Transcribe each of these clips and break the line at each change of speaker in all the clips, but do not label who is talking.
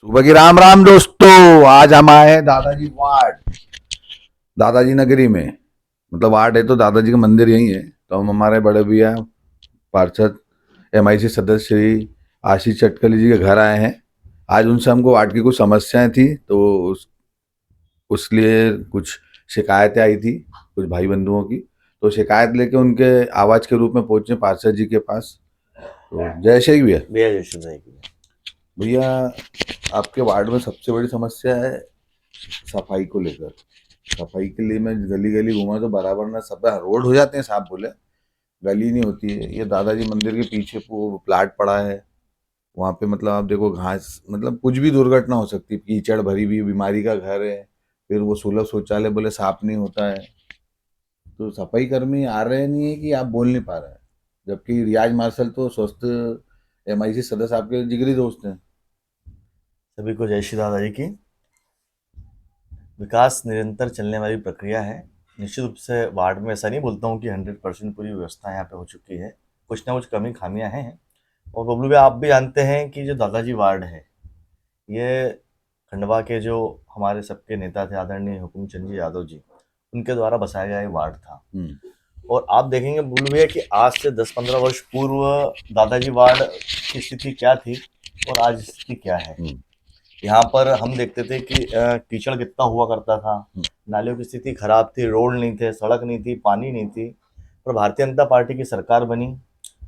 सुबह की राम राम दोस्तों। आज हम आए हैं दादाजी वार्ड, दादाजी नगरी में। मतलब वार्ड है तो दादाजी का मंदिर यही है। तो हम हमारे बड़े भैया पार्षद एमआईसी सदस्य श्री आशीष चटकली जी के घर आए हैं। आज उनसे हमको वार्ड की कुछ समस्याएं थी, तो उस लिए कुछ शिकायतें आई थी कुछ भाई बंधुओं की। तो शिकायत लेके उनके आवाज के रूप में पहुंचे पार्षद जी के पास। तो जय श्री भैया।
भैया जयश्री भाई की।
भैया, आपके वार्ड में सबसे बड़ी समस्या है सफाई को लेकर। सफाई के लिए मैं गली गली घूमा तो बराबर ना, सब रोड हो जाते हैं साफ, बोले गली नहीं होती है। ये दादाजी मंदिर के पीछे वो प्लाट पड़ा है, वहाँ पे मतलब आप देखो घास, मतलब कुछ भी दुर्घटना हो सकती है। कीचड़ भरी हुई बीमारी का घर है, फिर वो सुलभ शौचालय बोले साफ नहीं होता है। तो सफाई कर्मी आ रहे नहीं है कि आप बोल नहीं पा रहे हैं, जबकि रियाज मार्शल तो स्वस्थ एमआईसी सदस्य आपके जिगरी दोस्त हैं।
सभी को जय श्री दादाजी की। विकास निरंतर चलने वाली प्रक्रिया है। निश्चित रूप से वार्ड में ऐसा नहीं बोलता हूँ कि 100% पूरी व्यवस्था यहाँ पे हो चुकी है। कुछ ना कुछ कमी खामियां हैं। और बबलू भाई, आप भी जानते हैं कि जो दादाजी वार्ड है, ये खंडवा के जो हमारे सबके नेता थे आदरणीय हुकुमचंद जी यादव जी, उनके द्वारा बसाया गया ये वार्ड था। और आप देखेंगे बबलू भैया कि आज से 10-15 वर्ष पूर्व दादाजी वार्ड की स्थिति क्या थी और आज स्थिति क्या है। यहाँ पर हम देखते थे कि कीचड़ कितना हुआ करता था, नालियों की स्थिति खराब थी, रोड नहीं थे, सड़क नहीं थी, पानी नहीं थी। पर भारतीय जनता पार्टी की सरकार बनी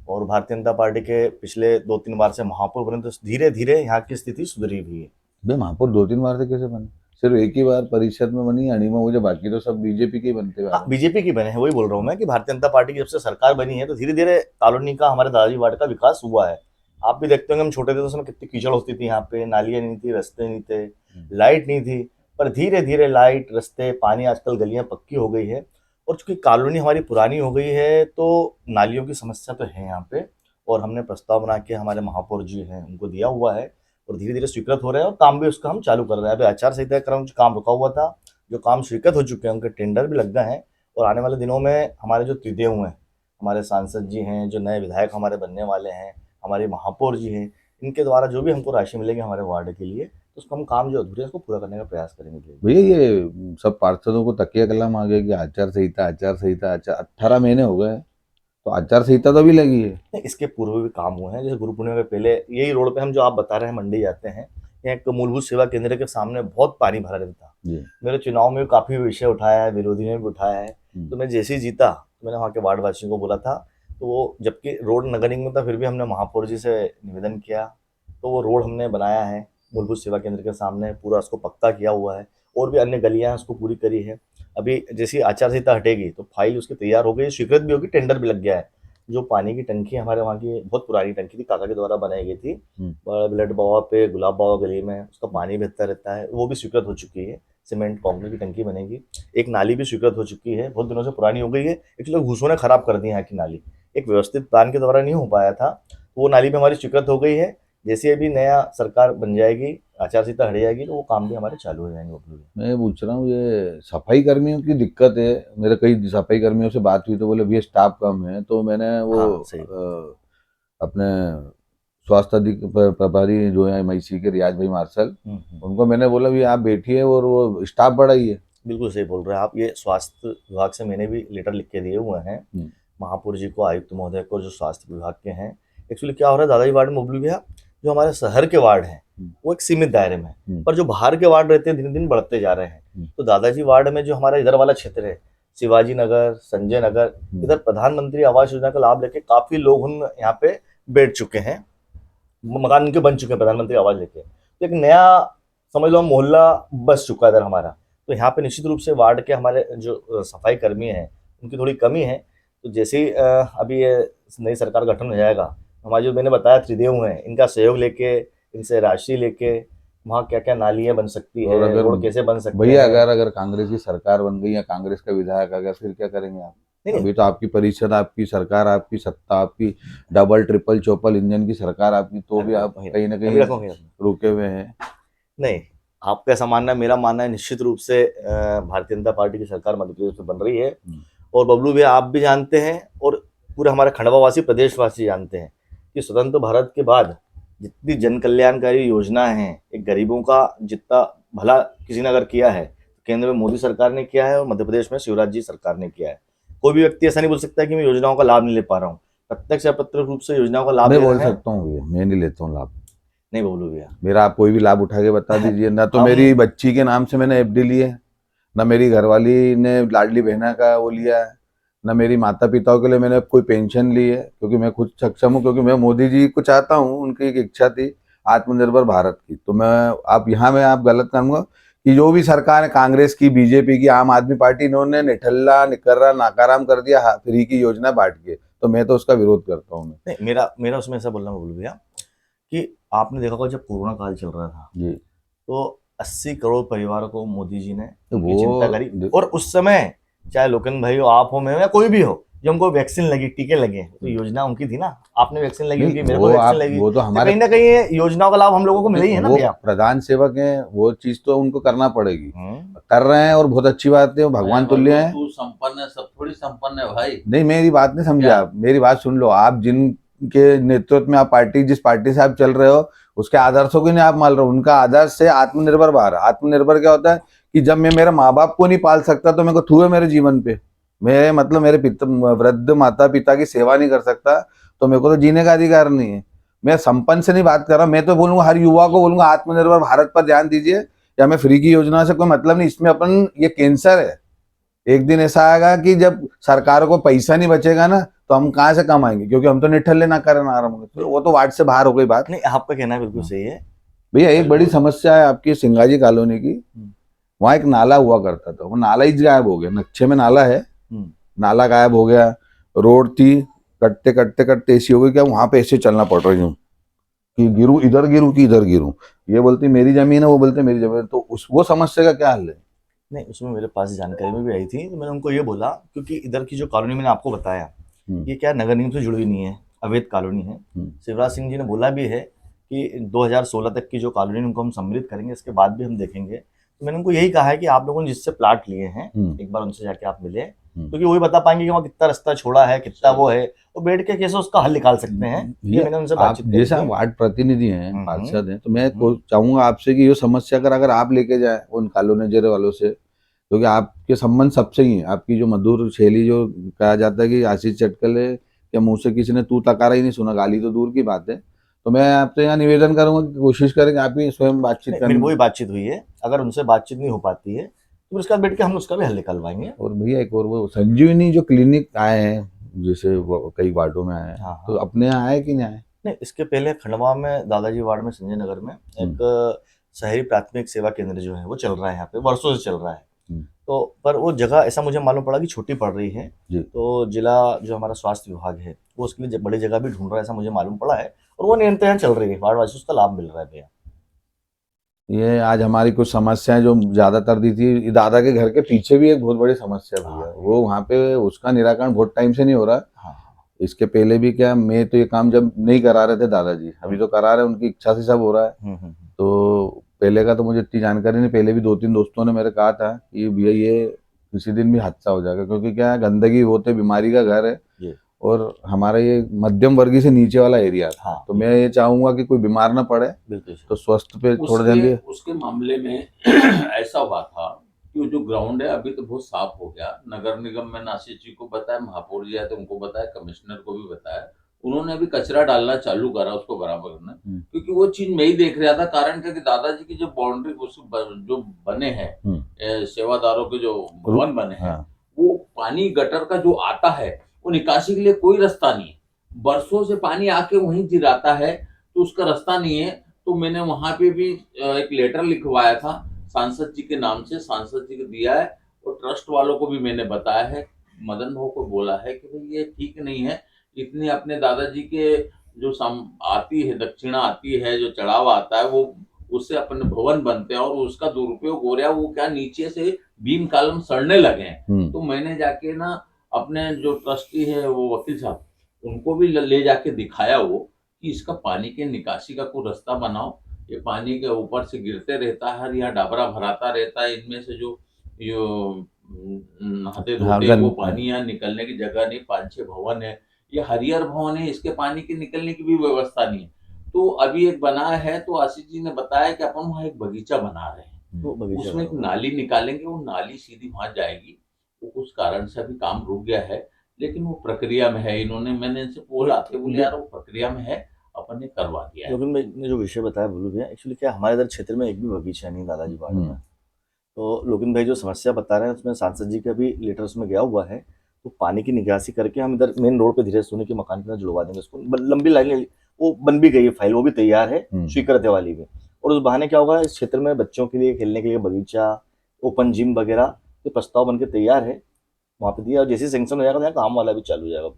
और भारतीय जनता पार्टी के पिछले 2-3 बार से महापौर बने, तो धीरे धीरे यहाँ की स्थिति सुधरी भी है।
भाई महापौर 2-3 बार से कैसे बने? सिर्फ एक ही बार परिषद में बनी अणिमा, मुझे बाकी तो सब बीजेपी के ही बनते हुए आ
हाँ,
रहे हैं।
बीजेपी की बने हैं, वही बोल रहा हूँ मैं कि भारतीय जनता पार्टी की जब से सरकार बनी है तो धीरे धीरे कॉलोनी का, हमारे दादाजी वार्ड का विकास हुआ है। आप भी देखते होंगे, हम छोटे थे तो उसमें कितनी कीचड़ होती थी, यहाँ पे नालियाँ नहीं थी, रास्ते नहीं थे, लाइट नहीं थी। पर धीरे धीरे लाइट, रास्ते, पानी, आजकल गलियां पक्की हो गई है। और चूंकि कॉलोनी हमारी पुरानी हो गई है तो नालियों की समस्या तो है यहाँ पे। और हमने प्रस्ताव बना के हमारे महापौर जी हैं उनको दिया हुआ है और धीरे धीरे स्वीकृत हो रहे हैं और काम भी उसका हम चालू कर रहे हैं। अभी आचार संहिता के क्रम काम रुका हुआ था, जो काम स्वीकृत हो चुके हैं, उनके टेंडर भी लग गए हैं। और आने वाले दिनों में हमारे जो त्रिदेव हैं, हमारे सांसद जी हैं, जो नए विधायक हमारे बनने वाले हैं, हमारे महापौर जी हैं, इनके द्वारा जो भी हमको राशि मिलेगी हमारे वार्ड के लिए, तो उसको हम काम जो अधूरे है उसको पूरा करने का प्रयास करेंगे।
भैया, ये सब पार्षदों को तकिया कलम आ गया कि आचार संहिता आचार संहिता, आचार 18 महीने हो गए, तो आचार संहिता तो अभी लगी है।
नहीं, इसके पूर्व भी काम हुए हैं। जैसे गुरु पूर्णिमा के पहले यही रोड पे हम, जो आप बता रहे हैं, मंडी जाते हैं, यहाँ एक मूलभूत सेवा केंद्र के सामने बहुत पानी भरा रहता था।
जी।
मेरे चुनाव में भी काफी विषय उठाया है, विरोधी ने भी उठाया है। तो मैं जैसे ही जीता तो मैंने वहाँ के वार्ड वासियों को बोला था, तो वो जबकि रोड नगर निगम में था फिर भी हमने महापौर जी से निवेदन किया, तो वो रोड हमने बनाया है मूलभूत सेवा केंद्र के सामने, पूरा उसको पक्का किया हुआ है। और भी अन्य गलियां उसको पूरी करी है। अभी जैसी आचार संहिता हटेगी तो फाइल उसकी तैयार हो गई, स्वीकृत भी होगी, टेंडर भी लग गया है। जो पानी की टंकी हमारे वहाँ की बहुत पुरानी टंकी थी, काका के द्वारा बनाई गई थी, ब्लड बाबा पे, गुलाब बाबा गली में, उसका पानी बहता रहता है, वो भी स्वीकृत हो चुकी है। सीमेंट कॉन्क्रीट की टंकी बनेगी। एक नाली भी स्वीकृत हो चुकी है, बहुत दिनों से पुरानी हो गई है, एक्चुअली घूसों ने खराब कर दी है यहाँ की नाली। एक व्यवस्थित प्लान के द्वारा नहीं हो पाया था, तो वो नाली भी हमारी स्वीकृत हो गई है। जैसे अभी नया सरकार बन जाएगी, आचार संहिता हट जाएगी, तो वो काम भी हमारे चालू हो जाएंगे।
मैं पूछ रहा हूँ, ये सफाई कर्मियों की दिक्कत है। मेरे कई सफाई कर्मियों से बात हुई तो बोले भैया स्टाफ कम है। तो मैंने वो
हाँ, सही।
अपने स्वास्थ्य प्रभारी जो है एमआईसी के रियाज भाई मार्शल, उनको मैंने बोला भी आप बैठिए और वो स्टाफ बढ़ाइए।
बिल्कुल सही बोल रहे हैं आप। ये स्वास्थ्य विभाग से मैंने भी लेटर लिख के दिए हुए हैं, महापौर जी को, आयुक्त महोदय को, जो स्वास्थ्य विभाग के हैं। एक्चुअली क्या हो रहा है, दादाजी वार्ड में बबलू भैया, जो हमारे शहर के वार्ड हैं वो एक सीमित दायरे में है, पर जो बाहर के वार्ड रहते हैं दिन दिन बढ़ते जा रहे हैं। तो दादाजी वार्ड में जो हमारा इधर वाला क्षेत्र है, शिवाजी नगर, संजय नगर, इधर प्रधानमंत्री आवास योजना का लाभ लेके काफी लोग उन यहाँ पे बैठ चुके हैं, मकान उनके बन चुके हैं प्रधानमंत्री आवास लेके। तो एक नया, समझ लो, मोहल्ला बस चुका है इधर हमारा। तो यहाँ पे निश्चित रूप से वार्ड के हमारे जो सफाई कर्मी हैं उनकी थोड़ी कमी है। तो जैसे ही अभी ये नई सरकार गठन हो जाएगा, हमारे जो मैंने बताया त्रिदेव हैं, इनका सहयोग लेके, इनसे राशि लेके, वहाँ क्या क्या नालियाँ बन सकती
और
है,
अगर
रोड कैसे बन सकते
भैया,
हैं।
अगर कांग्रेस की सरकार बन गई या कांग्रेस का विधायक आ गया, फिर क्या करेंगे आप?
नहीं नहीं,
अभी तो आपकी परिषद, आपकी सरकार, आपकी सत्ता, आपकी डबल ट्रिपल चौपल इंजन की सरकार आपकी, तो भी आप कहीं ना
अभी
कहीं
रखोगे।
रुके हुए हैं।
नहीं, आपका ऐसा मानना है, मेरा मानना है निश्चित रूप से भारतीय जनता पार्टी की सरकार मध्य प्रदेश में बन रही है। और बबलू भैया, आप भी जानते हैं और पूरे हमारे खंडवा वासी, प्रदेशवासी जानते हैं कि स्वतंत्र भारत के बाद जितनी जन कल्याणकारी योजना है, एक गरीबों का जितना भला किसी ने अगर किया है, केंद्र में मोदी सरकार ने किया है और मध्य प्रदेश में शिवराज जी सरकार ने किया है। कोई भी व्यक्ति ऐसा नहीं बोल सकता कि मैं योजनाओं का लाभ नहीं ले पा रहा हूँ। प्रत्यक्ष या अप्रत्यक्ष रूप से योजनाओं का लाभ
मैं
ले
बोल
रहे हैं।
सकता हूँ भैया, मैं नहीं लेता हूँ लाभ।
नहीं बोलू भैया।
मेरा आप कोई भी लाभ उठा के बता दीजिए। ना तो
हम
मेरी बच्ची के नाम से मैंने एफडी ली है, ना मेरी घरवाली ने लाडली बहना का वो लिया है, ना मेरी माता पिताओं के लिए मैंने कोई पेंशन ली है, क्योंकि मैं खुद सक्षम हूँ। क्योंकि मैं मोदी जी को चाहता हूँ, उनकी एक इच्छा थी आत्मनिर्भर भारत की। तो मैं आप यहाँ में आप गलत कहूँगा कि जो भी सरकार है, कांग्रेस की, बीजेपी की, आम आदमी पार्टी, इन्होंने निठल्ला निकर्रा नाकाराम कर दिया फ्री की योजना बांट के। तो मैं तो उसका विरोध करता हूँ। मैं
नहीं, मेरा मेरा उसमें ऐसा बोलना बोलू भैया कि आपने देखा होगा जब कोरोना काल चल रहा था
जी,
तो 80 करोड़ परिवारों को मोदी जी ने
तो
उनकी
वो
चिंता करी। और उस समय चाहे लोकन भाई हो, आप हो, मैं हो या कोई भी हो, जो हमको वैक्सीन लगी, टीके लगे, तो योजना उनकी थी ना। आपने वैक्सीन लगी उनकी,
नहीं,
मेरे को
वो
वैक्सीन
आप
लगी,
वो तो
तो
हमारे
कहीं ना कहीं ये योजनाओं का लाभ हम लोगों को मिला ही है ना
वो
भैया।
प्रधान सेवक हैं, वो चीज तो उनको करना पड़ेगी।
हम्म।
कर रहे हैं और बहुत अच्छी बात है, वो भगवान तुल्य है।
तू संपन्न है, सब थोड़ी संपन्न है भाई।
नहीं, मेरी बात नहीं समझे
क्या?
आप, मेरी बात सुन लो। आप जिनके नेतृत्व में आप पार्टी, जिस पार्टी से आप चल रहे हो, उसके आदर्शों को नहीं आप मान रहे हो। उनका आदर्श है आत्मनिर्भर भारत। आत्मनिर्भर क्या होता है कि जब मैं मेरे माँ बाप को नहीं पाल सकता तो मेरे को थू है मेरे जीवन पे। मैं मतलब मेरे वृद्ध माता पिता की सेवा नहीं कर सकता तो मेरे को तो जीने का अधिकार नहीं है। मैं संपन्न से नहीं बात कर रहा। मैं तो बोलूंगा, हर युवा को बोलूंगा, आत्मनिर्भर भारत पर ध्यान दीजिए। या मैं फ्री की योजना से कोई मतलब नहीं, इसमें अपन ये कैंसर है। एक दिन ऐसा आएगा कि जब सरकार को पैसा नहीं बचेगा ना, तो हम कहाँ से कमाएंगे, क्योंकि हम तो निठल्ले ना करना आराम होंगे। तो वो तो वार्ड से बाहर हो गई बात।
नहीं, आपका कहना बिल्कुल सही है।
भैया एक बड़ी समस्या है आपकी सिंगाजी कॉलोनी की। वहाँ एक नाला हुआ करता था, वो नाला ही गायब हो गया। नक्शे में नाला है, नाला गायब हो गया। रोड थी, कटते कटते कटते ऐसी हो गई क्या वहां पे ऐसे चलना पड़ रही हूँ कि गिरूं इधर, गिरूं कि इधर गिरूं। ये बोलती मेरी जमीन है, वो बोलते मेरी जमीन है। तो उस वो समस्या का क्या हल है?
नहीं, उसमें मेरे पास जानकारी में भी आई थी, तो मैंने उनको ये बोला, क्योंकि इधर की जो कॉलोनी मैंने आपको बताया, ये क्या नगर निगम से जुड़ी हुई नहीं है, अवैध कॉलोनी है। शिवराज सिंह जी ने बोला भी है कि 2016 तक की जो कॉलोनी उनको हम सम्मिलित करेंगे, इसके बाद भी हम देखेंगे। तो मैंने उनको यही कहा है कि आप लोगों ने जिससे प्लाट लिए हैं, एक बार उनसे जाके आप मिले, क्योंकि वही बता पाएंगे कि वहाँ कितना रास्ता छोड़ा है, कितना वो है, और बैठ के कैसे उसका हल निकाल सकते हैं। ये मैंने उनसे
आप
बातचीत करी
जैसा
थी।
वार्ड प्रतिनिधि हैं, पार्षद हैं, तो मैं चाहूंगा आपसे कि ये समस्या अगर आप लेके जाए उन कॉलोनीजर वालों से, क्योंकि आपके संबंध सबसे ही है। आपकी जो मधुर शैली, जो कहा जाता है कि आशीष चटकले के मुंह से किसी ने तू तकारा ही नहीं सुना, गाली तो दूर की बात है। तो मैं आपसे यहाँ निवेदन करूंगा कि कोशिश करें कि आप ही स्वयं बातचीत
मेरी
करें।
वही बातचीत हुई है, अगर उनसे बातचीत नहीं हो पाती है तो उसके बाद बैठ के हम उसका भी हल निकलवाएंगे।
और भैया एक और, वो संजीवनी जो क्लिनिक आए हैं, जैसे कई वार्डों में आए हैं,
हाँ,
तो अपने यहाँ आए कि नहीं आए?
नहीं, इसके पहले खंडवा में, दादाजी वार्ड में, संजय नगर में एक शहरी प्राथमिक सेवा केंद्र जो है वो चल रहा है, यहाँ पे वर्षों से चल रहा है। तो पर वो जगह ऐसा मुझे मालूम पड़ा कि छोटी पड़ रही है, तो जिला जो हमारा स्वास्थ्य विभाग है वो उसके लिए बड़ी जगह भी ढूंढ रहा है, ऐसा मुझे मालूम पड़ा है। और वो नियंत्रण चल रही है, वार्डवासी उसका लाभ मिल रहा है भैया।
ये आज हमारी कुछ समस्याएं जो ज्यादातर दी थी, दादा के घर के पीछे भी एक बहुत बड़ी समस्या है भैया। वो वहाँ पे उसका निराकरण बहुत टाइम से नहीं हो रहा।
हाँ,
इसके पहले भी क्या, मैं तो ये काम जब नहीं करा रहे थे दादाजी, अभी तो करा रहे हैं, उनकी इच्छा से सब हो रहा है। तो पहले का तो मुझे इतनी जानकारी नहीं। पहले भी 2-3 दोस्तों ने मेरे कहा था कि भैया ये किसी दिन भी हादसा हो जाएगा, क्योंकि क्या है, गंदगी होते, बीमारी का घर है, और हमारा ये मध्यम वर्गीय से नीचे वाला एरिया था।
हाँ,
तो मैं ये चाहूंगा कि कोई बीमार ना पड़े, तो स्वास्थ्य पे थोड़ा ध्यान दिए।
उसके मामले में ऐसा हुआ था कि वो जो ग्राउंड है अभी तो बहुत साफ हो गया। नगर निगम में नासिर जी को बताया, महापौर जी आए तो उनको बताया, कमिश्नर को भी बताया। उन्होंने अभी कचरा डालना चालू करा उसको बराबर करना, क्योंकि वो चीज मैं ही देख रहा था। कारण क्या कि दादाजी की जो बाउंड्री जो बने हैं, सेवादारों के जो भवन बने हैं, वो पानी गटर का जो आता है वो निकासी के लिए कोई रास्ता नहीं है। बरसों से पानी आके वहीं गिराता है, तो उसका रास्ता नहीं है। तो मैंने वहां पे भी एक लेटर लिखवाया था सांसद जी के नाम से, सांसद जी को दिया है, और ट्रस्ट वालों को भी मैंने बताया है, मदन भाव को बोला है कि भाई ये ठीक नहीं है। इतनी अपने दादाजी के जो आती है, दक्षिणा आती है, जो चढ़ाव आता है, वो उससे अपने भवन बनते हैं और उसका दुरुपयोग हो रहा है। वो क्या नीचे से बीम कॉलम सड़ने लगे हैं। तो मैंने जाके ना अपने जो ट्रस्टी है वो वकील साहब, उनको भी ले जाके दिखाया वो कि इसका पानी के निकासी का कोई रास्ता बनाओ। ये पानी के ऊपर से गिरते रहता है, यहाँ डाबरा भराता रहता है, इनमें से जो नहाते धोते वो पानी यहाँ निकलने की जगह नहीं। 5-6 भवन है, ये हरिहर भवन है, इसके पानी के निकलने की भी व्यवस्था नहीं है। तो अभी एक बना है, तो आशीष जी ने बताया कि अपन वहाँ एक बगीचा बना रहे हैं,
वो बगीचा
उसमें एक
बना हुआ
नाली निकालेंगे, वो नाली सीधी वहां जाएगी। वो कुछ कारण से अभी काम रुक गया है, लेकिन वो प्रक्रिया में है। मैंने इनसे बोला थे, बोले यार वो प्रक्रिया में है, अपन ने करवा दिया है।
लेकिन मैंने जो विषय बताया बोलू भैया, एक्चुअली क्या हमारे इधर क्षेत्र में एक भी बगीचा नहीं दादाजी वार्ड में। तो लोगिन भाई जो समस्या बता रहे हैं उसमें सांसद जी का भी लेटर उसमें गया हुआ है। तो पानी की निकासी करके हम इधर मेन रोड पे धीरे सोने के मकान के अंदर जुड़वा देंगे उसको। लंबी लाइन वो बन भी गई है, फाइल वो भी तैयार है स्वीकृति वाली भी। और उस बहाने क्या होगा, इस क्षेत्र में बच्चों के लिए खेलने के लिए बगीचा, ओपन जिम वगैरह के प्रस्ताव बन के तैयार है वहाँ पे दिया। और जैसे सेंक्शन हो जाएगा तो यहाँ काम वाला भी चालू हो जाएगा।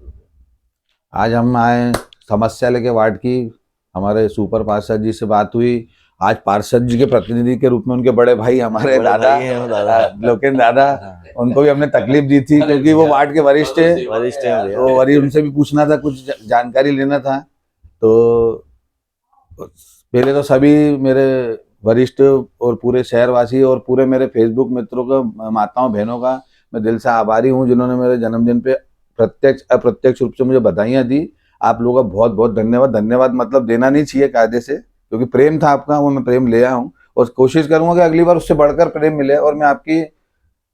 आज हम आए समस्या लेके वार्ड की, हमारे सुपर पार्षद जी से बात हुई। आज पार्षद जी के प्रतिनिधि के रूप में उनके बड़े भाई हमारे
बड़े
दादा
भाई हैं वो दादा।
लोकेन दादा, उनको भी हमने तकलीफ दी थी क्योंकि वो वार्ड के वरिष्ठ है।
वरिष्ठ हैं भैया।
तो वरी उनसे भी पूछना था, कुछ जानकारी लेना था। तो पहले तो सभी मेरे वरिष्ठ और पूरे शहरवासी और पूरे मेरे फेसबुक मित्रों का, माताओं बहनों का मैं दिल से आभारी हूँ, जिन्होंने मेरे जन्मदिन पे प्रत्यक्ष अप्रत्यक्ष रूप से मुझे बधाइयाँ दी। आप लोगों का बहुत बहुत धन्यवाद। धन्यवाद मतलब देना नहीं चाहिए कायदे से, क्योंकि प्रेम था आपका, वो मैं प्रेम ले आया हूँ और कोशिश करूंगा कि अगली बार उससे बढ़कर प्रेम मिले और मैं आपकी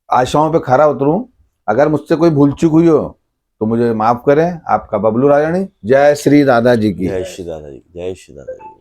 आशाओं पे खरा उतरूं। अगर मुझसे कोई भूल चूक हुई हो तो मुझे माफ करें। आपका बबलू राजानी। जय श्री दादाजी की।
जय श्री दादा जी, जय श्री दादा जी।